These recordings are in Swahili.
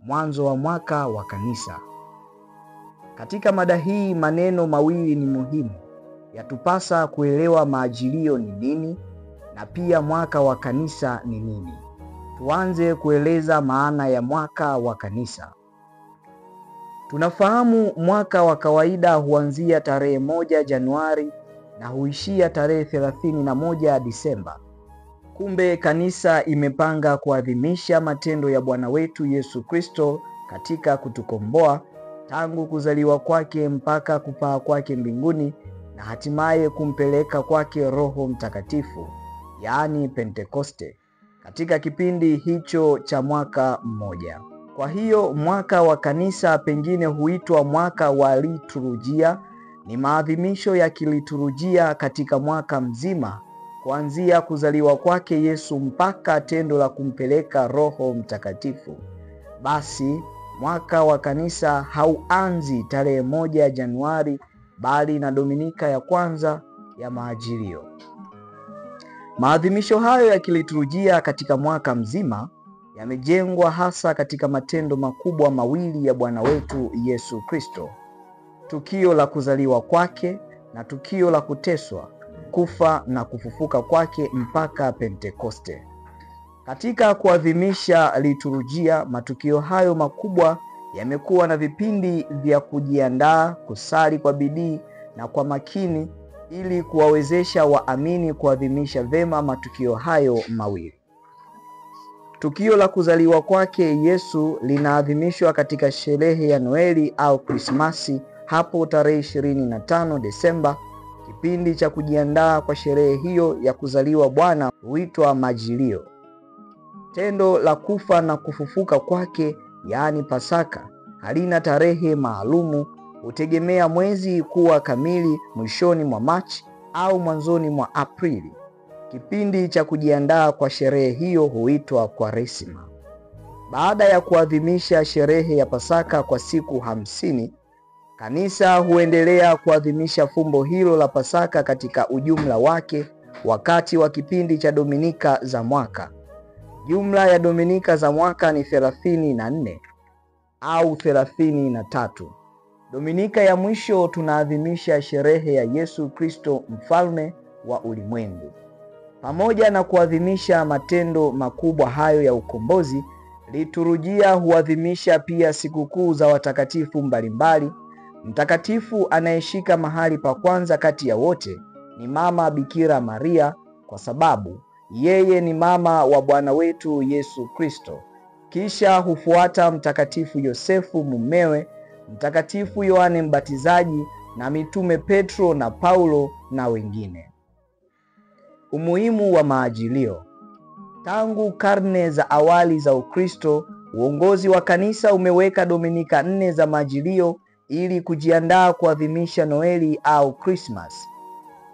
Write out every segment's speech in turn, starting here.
mwanzo wa mwaka wa kanisa. Katika mada hii maneno mawili ni muhimu. Yatupasa kuelewa Majilio ni nini na pia mwaka wa kanisa ni nini. Tuanze kueleza maana ya mwaka wa kanisa. Tunafahamu mwaka wa kawaida huanzia tarehe 1 Januari na huishia tarehe 31 Disemba. Kumbe kanisa imepanga kuadhimisha matendo ya Bwana wetu Yesu Kristo katika kutukomboa tangu kuzaliwa kwake mpaka kupaa kwake mbinguni na hatimaye kumpeleka kwake Roho Mtakatifu, yaani Pentekoste, katika kipindi hicho cha mwaka mmoja. Kwa hiyo mwaka wa kanisa pengine huitwa mwaka wa liturujia. Ni maadhimisho ya kiliturujia katika mwaka mzima, kuanzia kuzaliwa kwake Yesu mpaka tendo la kumpeleka Roho Mtakatifu. Basi mwaka wa kanisa hauanzi tarehe 1 Januari bali na Dominika ya kwanza ya Majilio. Maadhimisho hayo ya kiliturujia katika mwaka mzima yamejengwa hasa katika matendo makubwa mawili ya Bwana wetu Yesu Kristo: tukio la kuzaliwa kwake na tukio la kuteswa, kufa na kufufuka kwake mpaka Pentekoste. Katika kuadhimisha liturujia, matukio hayo makubwa yamekuwa na vipindi vya kujiandaa, kusali kwa bidii na kwa makini ili kuwawezesha waamini kuadhimisha vema matukio hayo mawili. Tukio la kuzaliwa kwake Yesu linaadhimishwa katika sherehe ya Noeli au Krismasi hapo tarehe 25 Desemba. Kipindi cha kujiandaa kwa sherehe hiyo ya kuzaliwa Bwana huitwa Majilio. Tendo la kufa na kufufuka kwake, yaani Pasaka, halina tarehe maalumu, hutegemea mwezi kuwa kamili mwishoni mwa Machi au mwanzoni mwa Aprili. Kipindi cha kujiandaa kwa sherehe hiyo huitwa Kwaresima. Baada ya kuadhimisha sherehe ya Pasaka kwa siku 50, kanisa huendelea kuadhimisha fumbo hilo la Pasaka katika ujumla wake wakati wa kipindi cha Dominika za mwaka. Jumla ya Dominika za mwaka ni 34 au 33. Dominika ya mwisho tunaadhimisha sherehe ya Yesu Kristo mfalme wa ulimwengu. Pamoja na kuadhimisha matendo makubwa hayo ya ukombozi, liturujia huadhimisha pia sikukuu za watakatifu mbalimbali. Mtakatifu anayeshika mahali pa kwanza kati ya wote ni Mama Bikira Maria, kwa sababu yeye ni mama wa Bwana wetu Yesu Kristo. Kisha hufuata Mtakatifu Yosefu mumewe, Mtakatifu Yohane Mbatizaji na mitume Petro na Paulo na wengine. Umuhimu wa Majilio. Tangu karne za awali za Ukristo, uongozi wa kanisa umeweka Dominika 4 za Majilio ili kujiandaa kuadhimisha Noeli au Christmas.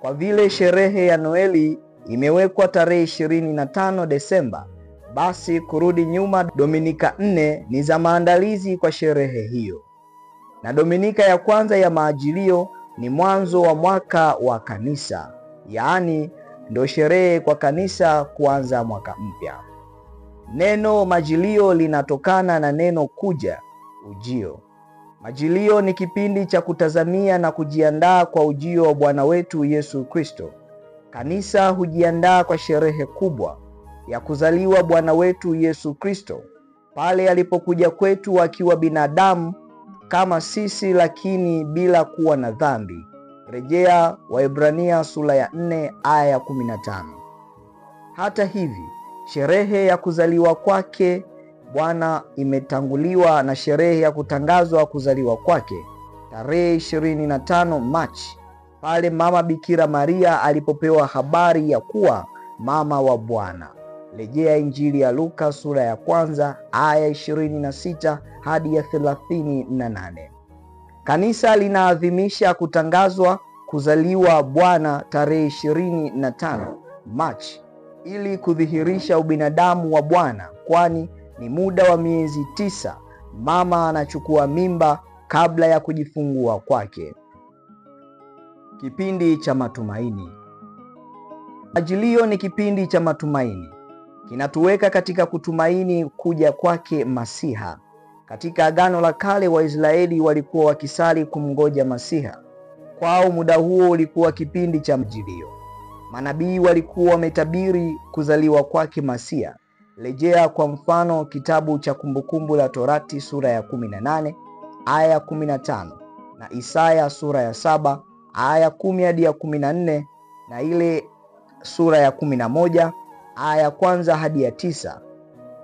Kwa vile sherehe ya Noeli imewekwa tarehe 25 Desemba, basi kurudi nyuma Dominika 4 ni za maandalizi kwa sherehe hiyo. Na Dominika ya kwanza ya Majilio ni mwanzo wa mwaka wa kanisa, yaani ndo sherehe kwa kanisa kuanza mwaka mpya. Neno Majilio linatokana na neno kuja, ujio. Majilio ni kipindi cha kutazamia na kujiandaa kwa ujio wa Bwana wetu Yesu Kristo. Kanisa hujiandaa kwa sherehe kubwa ya kuzaliwa Bwana wetu Yesu Kristo, pale alipokuja kwetu akiwa binadamu kama sisi, lakini bila kuwa na dhambi. Rejea Waebrania sura ya 4 aya ya 15. Hata hivi, sherehe ya kuzaliwa kwake Bwana imetanguliwa na sherehe ya kutangazwa kuzaliwa kwake tarehe 25 Machi, pale Mama Bikira Maria alipopewa habari ya kuwa mama wa Bwana. Rejea Injili ya Luka sura ya 1 aya 26 hadi ya 38. Kanisa linaadhimisha kutangazwa kuzaliwa Bwana tarehe 25 Machi ili kudhihirisha ubinadamu wa Bwana, kwani ni muda wa miezi 9 mama anachukua mimba kabla ya kujifungua kwake. Kipindi cha matumaini. Majilio ni kipindi cha matumaini. Kinatuweka katika kutumaini kuja kwake Masiha. Katika Agano la Kale, Waisraeli walikuwa wakisali kumngoja Masiha. Kwao muda huo ulikuwa kipindi cha Majilio. Manabii walikuwa wametabiri kuzaliwa kwake Masiha. Rejea kwa mfano kitabu cha Kumbukumbu la Torati sura ya 18 aya 15 na Isaya sura ya 7 aya 10 hadi ya 14 na ile sura ya 11 aya ya kwanza hadi ya 9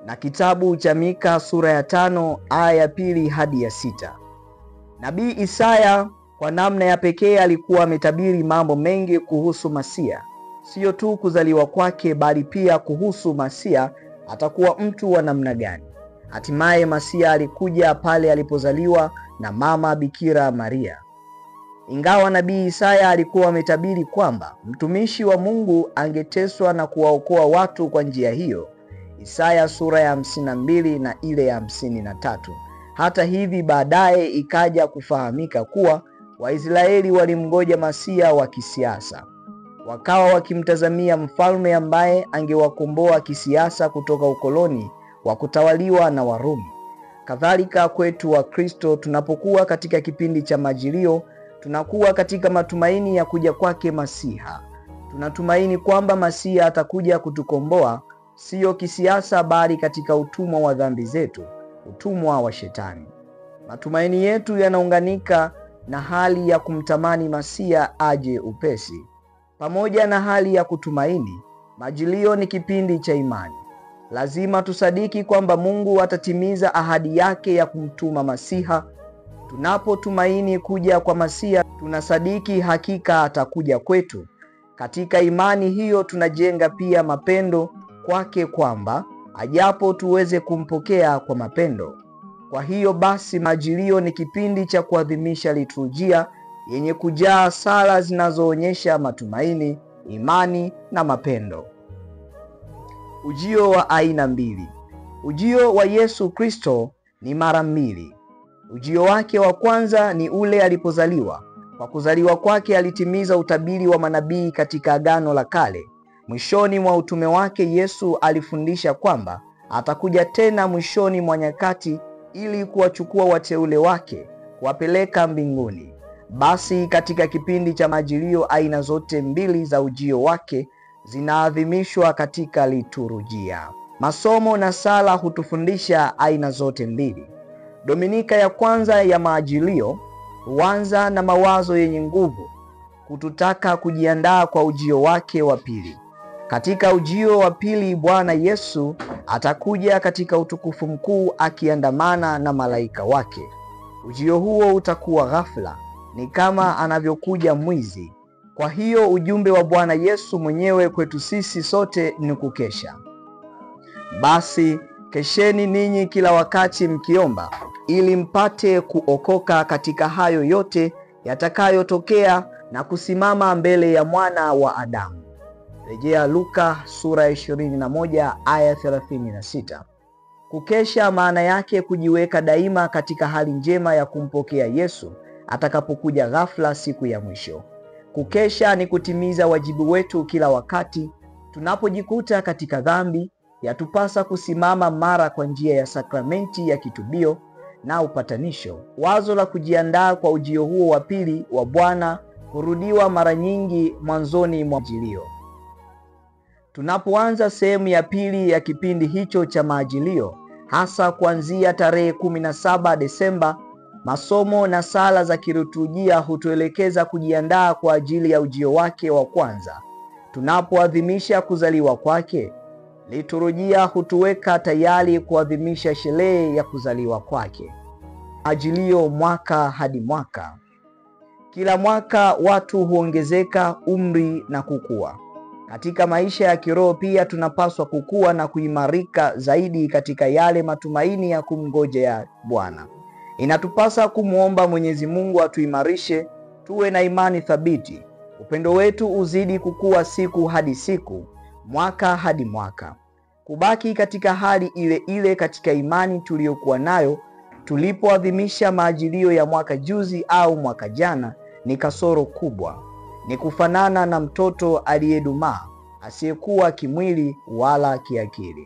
na kitabu cha Mika sura ya 5 aya ya 2 hadi ya 6. Nabii Isaya kwa namna ya pekee alikuwa ametabiri mambo mengi kuhusu Masiha, sio tu kuzaliwa kwake bali pia kuhusu Masiha atakuwa mtu wa namna gani. Hatimaye Masiha alikuja pale alipozaliwa na mama Bikira Maria. Ingawa nabii Isaya alikuwa ametabiri kwamba mtumishi wa Mungu angeteswa na kuwaokoa watu kwa njia hiyo, Isaya sura ya 52 na ile ya 53. Hata hivi baadaye ikaja kufahamika kuwa Waisraeli walimngoja Masiha wa kisiasa. Wakawa wakimtazamia mfalme ambaye angewakomboa kisiasa kutoka ukoloni wa kutawaliwa na Warumi. Kadhalika kwetu wa Kristo, tunapokuwa katika kipindi cha Majilio, tunakuwa katika matumaini ya kuja kwake Masiha. Tunatumaini kwamba Masiha atakuja kutukomboa, sio kisiasa bali katika utumwa wa dhambi zetu, utumwa wa Shetani. Matumaini yetu yanaunganika na hali ya kumtamani Masiha aje upesi. Pamoja na hali ya kutumaini, Majilio ni kipindi cha imani. Lazima tusadiki kwamba Mungu atatimiza ahadi yake ya kumtuma Masiha. Tunapotumaini kuja kwa Masiha, tunasadiki hakika atakuja kwetu. Katika imani hiyo tunajenga pia mapendo kwake, kwamba ajapo tuweze kumpokea kwa mapendo. Kwa hiyo basi, Majilio ni kipindi cha kuadhimisha liturujia yenye kujaa sala zinazoonyesha matumaini, imani na mapendo. Ujio wa aina mbili. Ujio wa Yesu Kristo ni mara mbili. Ujio wake wa kwanza ni ule alipozaliwa. Kwa kuzaliwa kwake alitimiza utabiri wa manabii katika Agano la Kale. Mwishoni mwa utume wake, Yesu alifundisha kwamba atakuja tena mwishoni mwa nyakati ili kuwachukua wateule wake, kuwapeleka mbinguni. Basi katika kipindi cha Majilio, aina zote mbili za ujio wake zinaadhimishwa katika liturujia. Masomo na sala hutufundisha aina zote mbili. Dominika ya kwanza ya Majilio huanza na mawazo yenye nguvu kututaka kujiandaa kwa ujio wake wa pili. Katika ujio wa pili, Bwana Yesu atakuja katika utukufu mkuu akiandamana na malaika wake. Ujio huo utakuwa ghafla, ni kama anavyokuja mwizi. Kwa hiyo ujumbe wa Bwana Yesu mwenyewe kwetu sisi sote ni kukesha. Basi kesheni ninyi kila wakati mkiomba, ili mpate kuokoka katika hayo yote yatakayotokea na kusimama mbele ya Mwana wa Adamu. Rejea Luka sura ya 21 aya 36. Kukesha maana yake kujiweka daima katika hali njema ya kumpokea Yesu atakapokuja ghafla siku ya mwisho. Kukesha ni kutimiza wajibu wetu kila wakati. Tunapojikuta katika dhambi, yatupasa kusimama mara kwa njia ya sakramenti ya kitubio na upatanisho. Wazo la kujiandaa kwa ujio huo wa pili wa Bwana hurudiwa mara nyingi mwanzoni mwa Majilio. Tunapoanza sehemu ya pili ya kipindi hicho cha Majilio, hasa kuanzia tarehe 17 Desemba, masomo na sala za kiliturujia hutuelekeza kujiandaa kwa ajili ya ujio wake wa kwanza. Tunapoadhimisha kuzaliwa kwake, liturujia hutuweka tayari kuadhimisha sherehe ya kuzaliwa kwake. Majilio mwaka hadi mwaka. Kila mwaka watu huongezeka umri na kukua. Katika maisha ya kiroho pia tunapaswa kukua na kuimarika zaidi katika yale matumaini ya kumngojea Bwana. Inatupasa kumwomba Mwenyezi Mungu atuimarishe, tuwe na imani thabiti. Upendo wetu uzidi kukua siku hadi siku, mwaka hadi mwaka. Kubaki katika hali ile ile katika imani tuliyokuwa nayo tulipoadhimisha Majilio ya mwaka juzi au mwaka jana ni kasoro kubwa. Ni kufanana na mtoto aliyedumaa, asiyekuwa kimwili wala kiakili.